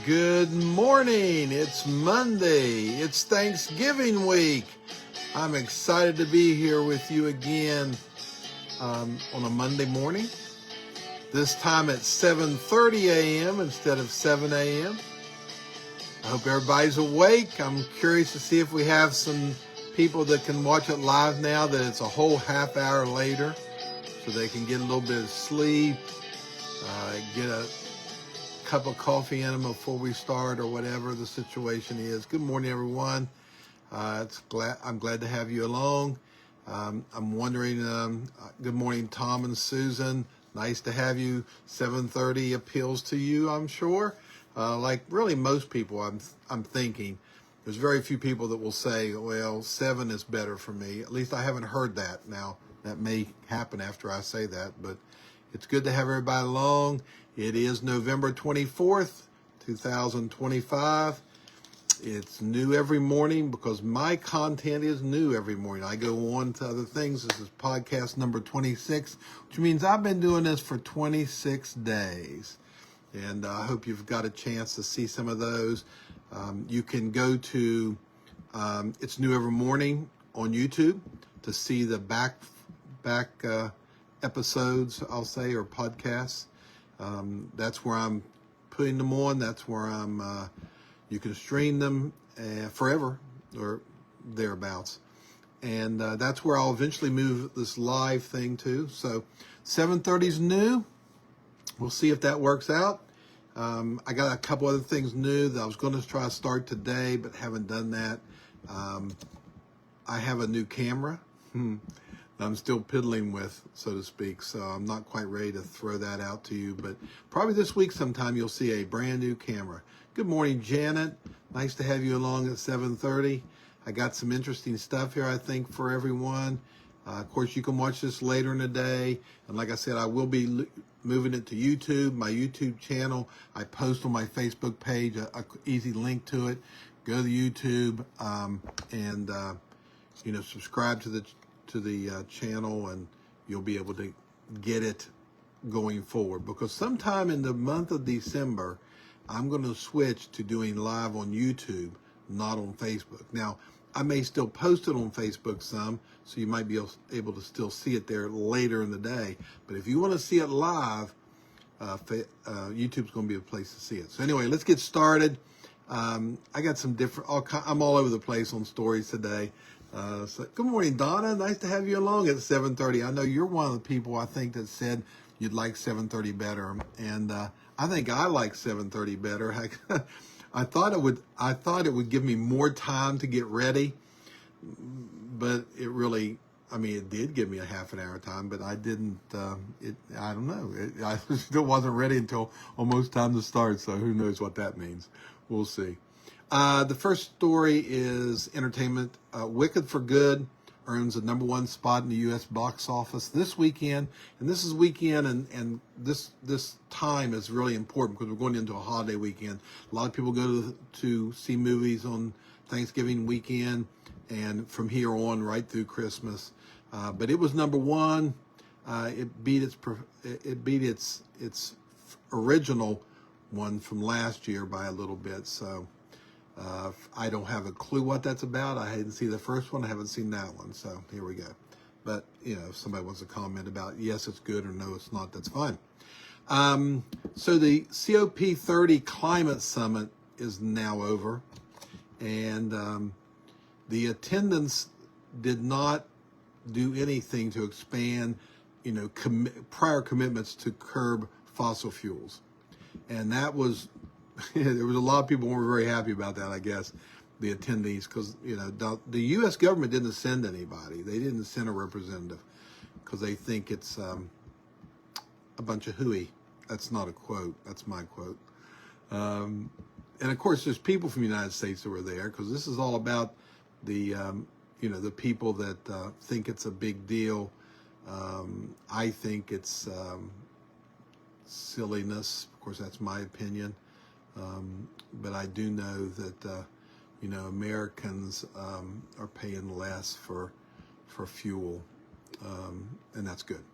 Good morning. It's Monday. It's Thanksgiving week. I'm excited to be here with you again on a Monday morning. This time at 7:30 a.m. instead of 7 a.m. I hope everybody's awake. I'm curious to see if we have some people that can watch it live now that it's a whole half hour later so they can get a little bit of sleep, get a cup of coffee in them before we start or whatever the situation is. Good morning, everyone. I'm glad to have you along. I'm wondering, good morning, Tom and Susan. Nice to have you. 7:30 appeals to you, I'm sure. Like really most people, I'm thinking. There's very few people that will say, well, 7 is better for me. At least I haven't heard that. Now, that may happen after I say that, but it's good to have everybody along. It is November 24th, 2025. It's new every morning because my content is new every morning. I go on to other things. This is podcast number 26, which means I've been doing this for 26 days. And I hope you've got a chance to see some of those. You can go to It's New Every Morning on YouTube to see the back episodes, I'll say, or podcasts. That's where I'm putting them on. That's where you can stream them forever or thereabouts. And that's where I'll eventually move this live thing to. So 7:30 is new. We'll see if that works out. I got a couple other things new that I was going to try to start today, but haven't done that. I have a new camera. I'm still piddling with, so to speak, so I'm not quite ready to throw that out to you, but probably this week sometime you'll see a brand new camera. Good morning, Janet. Nice to have you along at 7:30. I got some interesting stuff here, I think, for everyone. Of course, you can watch this later in the day, and like I said, I will be moving it to YouTube, my YouTube channel. I post on my Facebook page a easy link to it. Go to YouTube and subscribe to the channel, and you'll be able to get it going forward. Because sometime in the month of December, I'm going to switch to doing live on YouTube, not on Facebook. Now, I may still post it on Facebook some, so you might be able to still see it there later in the day. But if you want to see it live, YouTube's going to be a place to see it. So anyway, let's get started. I got some I'm all over the place on stories today. So good morning, Donna. Nice to have you along at 7:30. I know you're one of the people I think that said you'd like 7:30 better, and I think I like 7:30 better. I thought it would give me more time to get ready, but it did give me a half an hour time, but I didn't. I don't know. I still wasn't ready until almost time to start. So who knows what that means? We'll see. The first story is entertainment. Wicked for Good earns the #1 spot in the U.S. box office this weekend. And this is weekend, and this time is really important because we're going into a holiday weekend. A lot of people go to see movies on Thanksgiving weekend and from here on right through Christmas. But it was #1. It beat its original one from last year by a little bit. So I don't have a clue what that's about. I hadn't seen the first one. I haven't seen that one. So here we go. But, if somebody wants to comment about, yes, it's good, or no, it's not, that's fine. So the COP30 Climate Summit is now over. And the attendance did not do anything to expand, prior commitments to curb fossil fuels. And that was, there was a lot of people who were very happy about that, I guess, the attendees, because, the U.S. government didn't send anybody. They didn't send a representative because they think it's a bunch of hooey. That's not a quote. That's my quote. And, of course, there's people from the United States who were there because this is all about the people that think it's a big deal. I think it's silliness. Of course, that's my opinion. But I do know that, Americans are paying less for fuel, and that's good.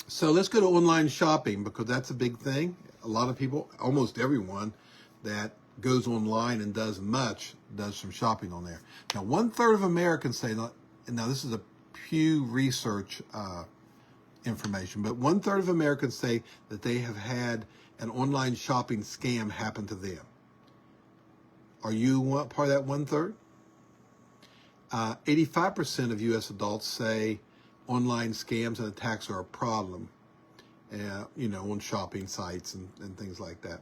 So let's go to online shopping because that's a big thing. a lot of people, almost everyone that goes online and does some shopping on there. Now, 1/3 of Americans say, now this is a Pew Research information, but 1/3 of Americans say that they have had an online shopping scam happen to them. Are you part of that 1/3? 85% of U.S. adults say online scams and attacks are a problem, on shopping sites and things like that.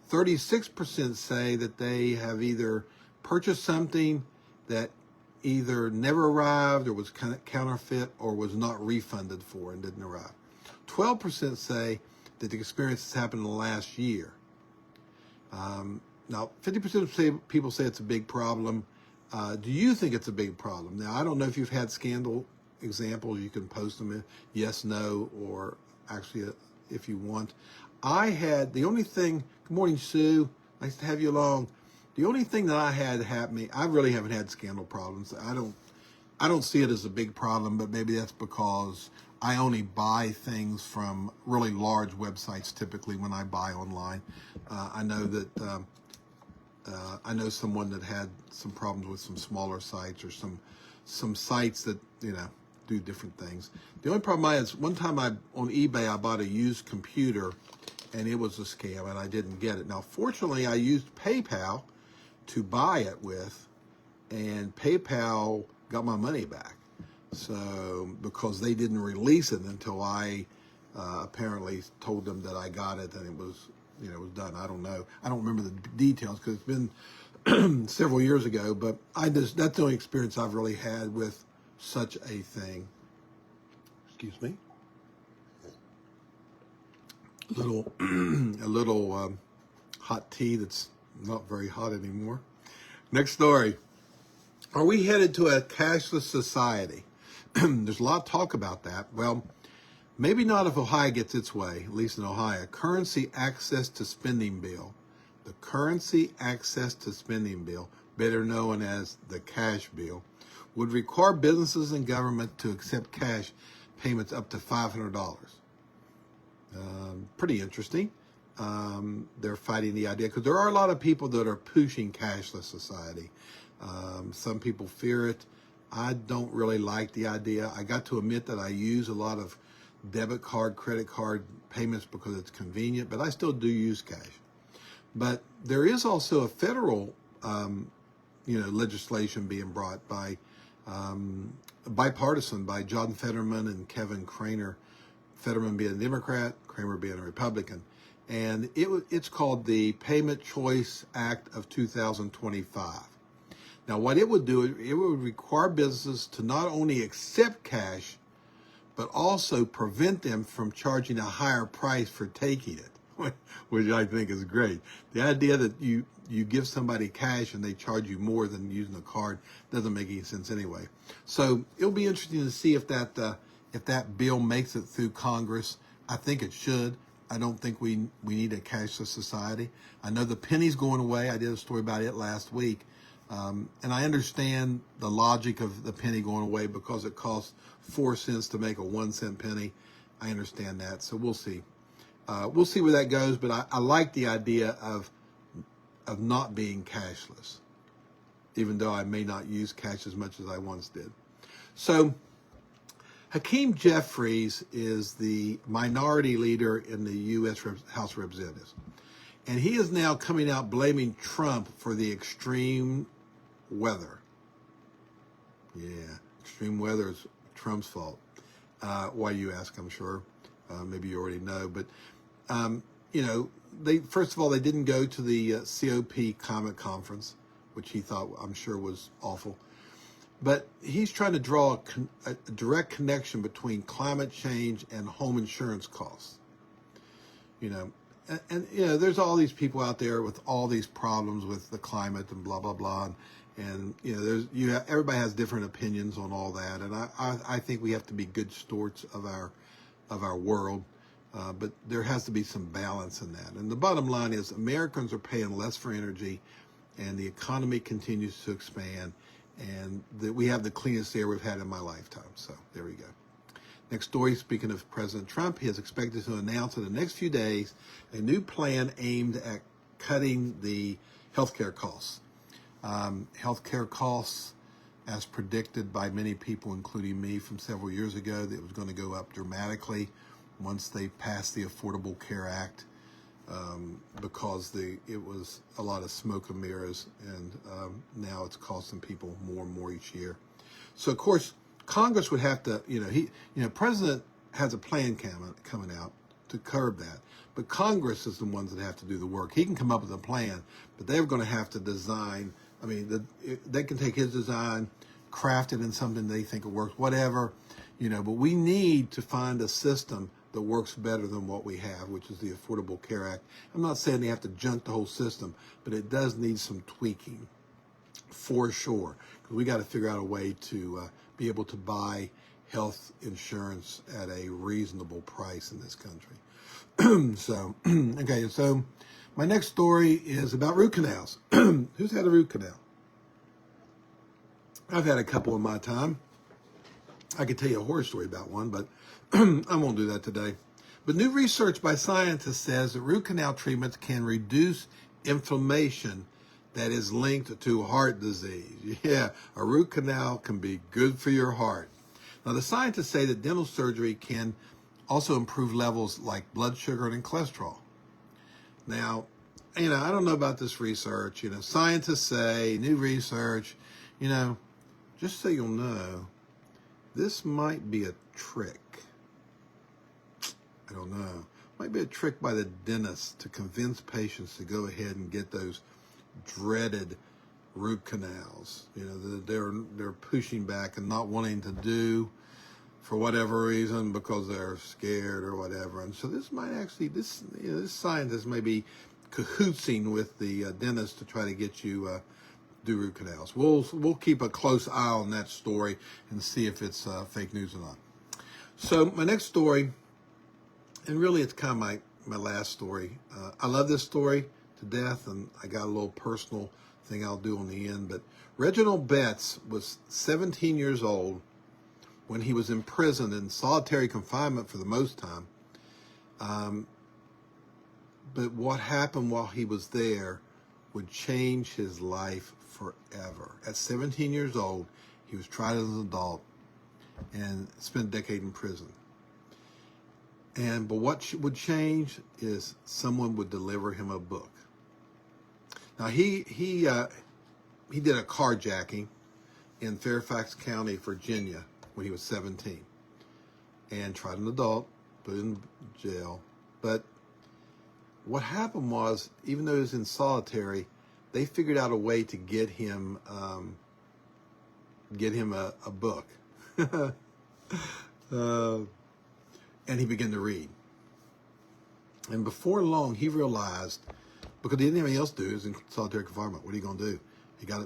36% say that they have either purchased something that either never arrived or was counterfeit or was not refunded for and didn't arrive. 12% say that the experience has happened in the last year. Now, 50% of people say it's a big problem. Do you think it's a big problem? Now, I don't know if you've had scandal examples. You can post them in yes, no, or actually if you want. The only thing, good morning, Sue. Nice to have you along. The only thing that I had happen, I really haven't had scandal problems. I don't see it as a big problem, but maybe that's because I only buy things from really large websites typically when I buy online. I know that I know someone that had some problems with some smaller sites or some sites that do different things. The only problem I had is one time on eBay I bought a used computer and it was a scam and I didn't get it. Now, fortunately, I used PayPal to buy it with, and PayPal got my money back. So because they didn't release it until I apparently told them that I got it and it was done. I don't know. I don't remember the details because it's been several years ago, but that's the only experience I've really had with such a thing. Excuse me. A little hot tea that's not very hot anymore. Next story. Are we headed to a cashless society? There's a lot of talk about that. Well, maybe not if Ohio gets its way, at least in Ohio. Currency access to spending bill. The currency access to spending bill, better known as the cash bill, would require businesses and government to accept cash payments up to $500. Pretty interesting. They're fighting the idea because there are a lot of people that are pushing cashless society. Some people fear it. I don't really like the idea. I got to admit that I use a lot of debit card, credit card payments because it's convenient, but I still do use cash. But there is also a federal, legislation being brought by bipartisan by John Fetterman and Kevin Cramer. Fetterman being a Democrat, Cramer being a Republican. And it's called the Payment Choice Act of 2025. Now, what it would do, it would require businesses to not only accept cash, but also prevent them from charging a higher price for taking it, which I think is great. The idea that you give somebody cash and they charge you more than using a card doesn't make any sense anyway. So it'll be interesting to see if that bill makes it through Congress. I think it should. I don't think we need a cashless society. I know the penny's going away. I did a story about it last week. And I understand the logic of the penny going away because it costs 4 cents to make a 1 cent penny. I understand that. So we'll see. We'll see where that goes. But I like the idea of not being cashless, even though I may not use cash as much as I once did. So Hakeem Jeffries is the minority leader in the U.S. House of Representatives. And he is now coming out blaming Trump for the extreme weather. Yeah, extreme weather is Trump's fault. Why you ask, I'm sure. Maybe you already know. But, first of all, they didn't go to the COP climate conference, which he thought, I'm sure, was awful. But he's trying to draw a direct connection between climate change and home insurance costs. And there's all these people out there with all these problems with the climate and blah, blah, blah. And everybody has different opinions on all that. And I think we have to be good stewards of our world. But there has to be some balance in that. And the bottom line is Americans are paying less for energy and the economy continues to expand. And that we have the cleanest air we've had in my lifetime. So there we go. Next story, speaking of President Trump, he is expected to announce in the next few days a new plan aimed at cutting the healthcare costs. Healthcare costs, as predicted by many people, including me from several years ago, that it was going to go up dramatically once they passed the Affordable Care Act, because it was a lot of smoke and mirrors, and now it's costing people more and more each year. So, of course, Congress would have to, President has a plan coming out to curb that, but Congress is the ones that have to do the work. He can come up with a plan, but they're going to have to design. I mean, they can take his design, craft it in something they think it works, whatever, but we need to find a system that works better than what we have, which is the Affordable Care Act. I'm not saying they have to junk the whole system, but it does need some tweaking for sure, because we got to figure out a way to be able to buy health insurance at a reasonable price in this country. So my next story is about root canals. Who's had a root canal? I've had a couple in my time. I could tell you a horror story about one, but I won't do that today. But new research by scientists says that root canal treatments can reduce inflammation that is linked to heart disease. Yeah, a root canal can be good for your heart. Now, the scientists say that dental surgery can also improve levels like blood sugar and cholesterol. Now, I don't know about this research. Scientists say, new research, just so you'll know, this might be a trick. I don't know. Might be a trick by the dentist to convince patients to go ahead and get those dreaded root canals. They're pushing back and not wanting to do for whatever reason, because they're scared or whatever. And so this might actually, this scientist may be cahootsing with the dentist to try to get you do root canals. We'll keep a close eye on that story and see if it's fake news or not. So my next story, and really it's kind of my last story. I love this story to death, and I got a little personal thing I'll do on the end. But Reginald Betts was 17 years old when he was imprisoned in solitary confinement for the most time. But what happened while he was there would change his life forever. At 17 years old, he was tried as an adult and spent a decade in prison. But what would change is someone would deliver him a book. Now he did a carjacking in Fairfax County, Virginia, when he was 17, and tried an adult, put in jail. But what happened was, even though he was in solitary, they figured out a way to get him a book. And he began to read. And before long, he realized, because he didn't have anything else to do, he was in solitary confinement. What are you going to do?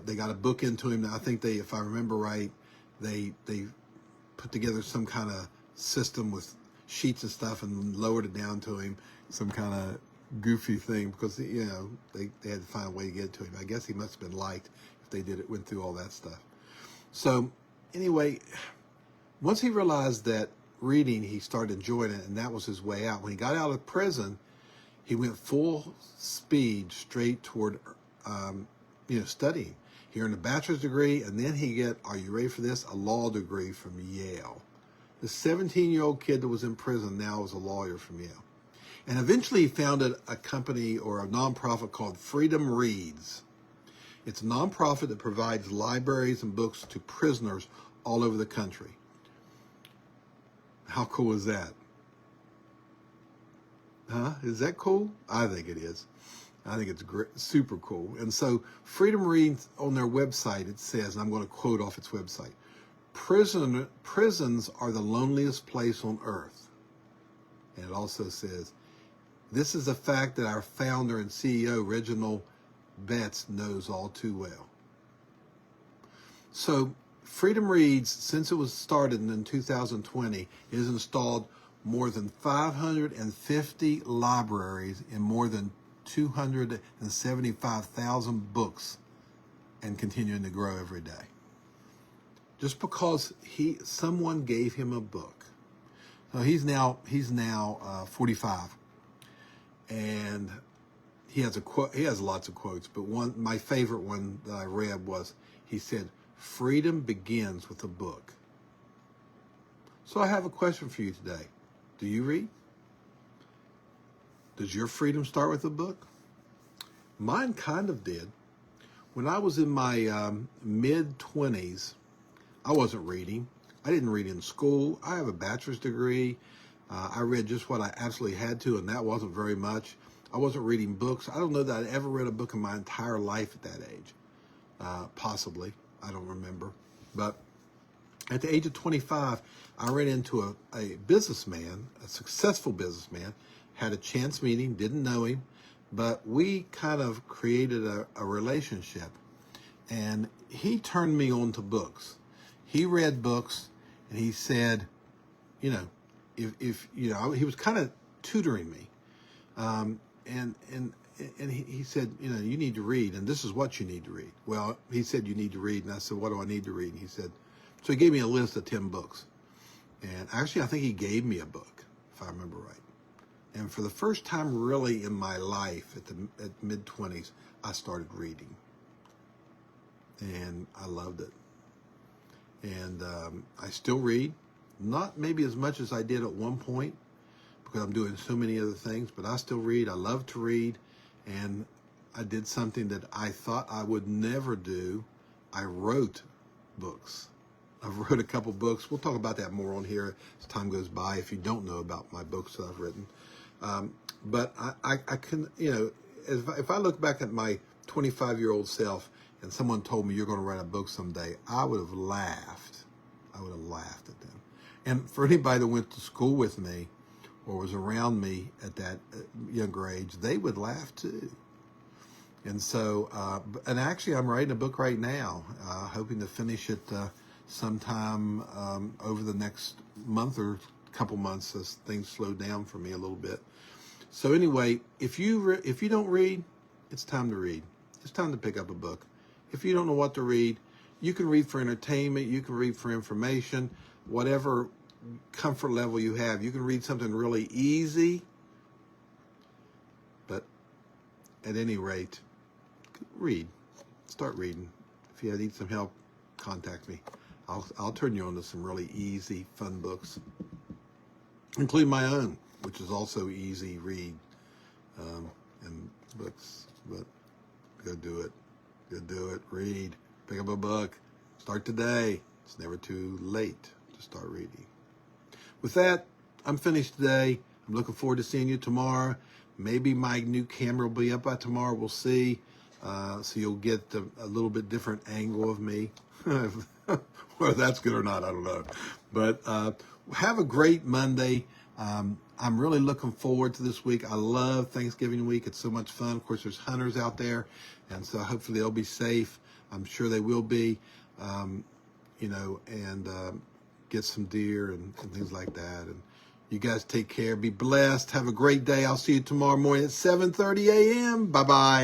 They got a book into him. Now, I think if I remember right, they put together some kind of system with sheets and stuff and lowered it down to him, some kind of goofy thing, because they had to find a way to get it to him. I guess he must have been liked if they went through all that stuff. So anyway, once he realized that reading, he started enjoying it, and that was his way out. When he got out of prison, he went full speed straight toward studying. He earned a bachelor's degree, and then he are you ready for this, a law degree from Yale. The 17-year-old kid that was in prison now is a lawyer from Yale. And eventually he founded a company or a nonprofit called Freedom Reads. It's a nonprofit that provides libraries and books to prisoners all over the country. How cool is that? Huh? Is that cool? I think it is. I think it's great, super cool. And so Freedom Reads, on their website, it says, and I'm going to quote off its website, prisons are the loneliest place on earth. And it also says, this is a fact that our founder and CEO, Reginald Betts, knows all too well. So Freedom Reads, since it was started in 2020, has installed more than 550 libraries in more than 275,000 books, and continuing to grow every day. Just because someone gave him a book. No, he's now 45, and he has a quote. He has lots of quotes, but my favorite one that I read was, he said, "Freedom begins with a book." So I have a question for you today. Do you read? Does your freedom start with a book? Mine kind of did. When I was in my mid-20s, I wasn't reading. I didn't read in school. I have a bachelor's degree. I read just what I absolutely had to, and that wasn't very much. I wasn't reading books. I don't know that I ever read a book in my entire life at that age. Possibly. I don't remember. But at the age of 25, I ran into a businessman, a successful businessman, had a chance meeting, didn't know him, but we kind of created a relationship. And he turned me on to books. He read books, and he said, you know, if you know, he was kind of tutoring me. And he said, you know, you need to read, and this is what you need to read. Well, he said, you need to read, and I said, what do I need to read? And he said, so he gave me a list of 10 books. And actually, I think he gave me a book, if I remember right. And for the first time really in my life, at mid-20s, I started reading. And I loved it. And I still read, not maybe as much as I did at one point, because I'm doing so many other things, but I still read. I love to read. And I did something that I thought I would never do. I wrote books. I've wrote a couple books. We'll talk about that more on here as time goes by, if you don't know about my books that I've written. But I can, you know, if I look back at my 25-year-old self and someone told me you're going to write a book someday, I would have laughed. I would have laughed at them. And for anybody that went to school with me or was around me at that younger age, they would laugh too. And so, and actually I'm writing a book right now, hoping to finish it sometime over the next month or couple months as things slow down for me a little bit. So anyway, if you don't read, it's time to read. It's time to pick up a book. If you don't know what to read, you can read for entertainment, you can read for information, whatever comfort level you have. You can read something really easy, but at any rate, read. Start reading. If you need some help, contact me. I'll turn you on to some really easy, fun books, including my own, which is also easy read and books. But go do it. Go do it. Read. Pick up a book. Start today. It's never too late to start reading. With that, I'm finished today. I'm looking forward to seeing you tomorrow. Maybe my new camera will be up by tomorrow. We'll see. So you'll get a little bit different angle of me. Whether that's good or not, I don't know. But have a great Monday. I'm really looking forward to this week. I love Thanksgiving week. It's so much fun. Of course, there's hunters out there, and so hopefully they'll be safe. I'm sure they will be, you know, and get some deer and things like that. And you guys take care. Be blessed. Have a great day. I'll see you tomorrow morning at 7:30 a.m. Bye-bye.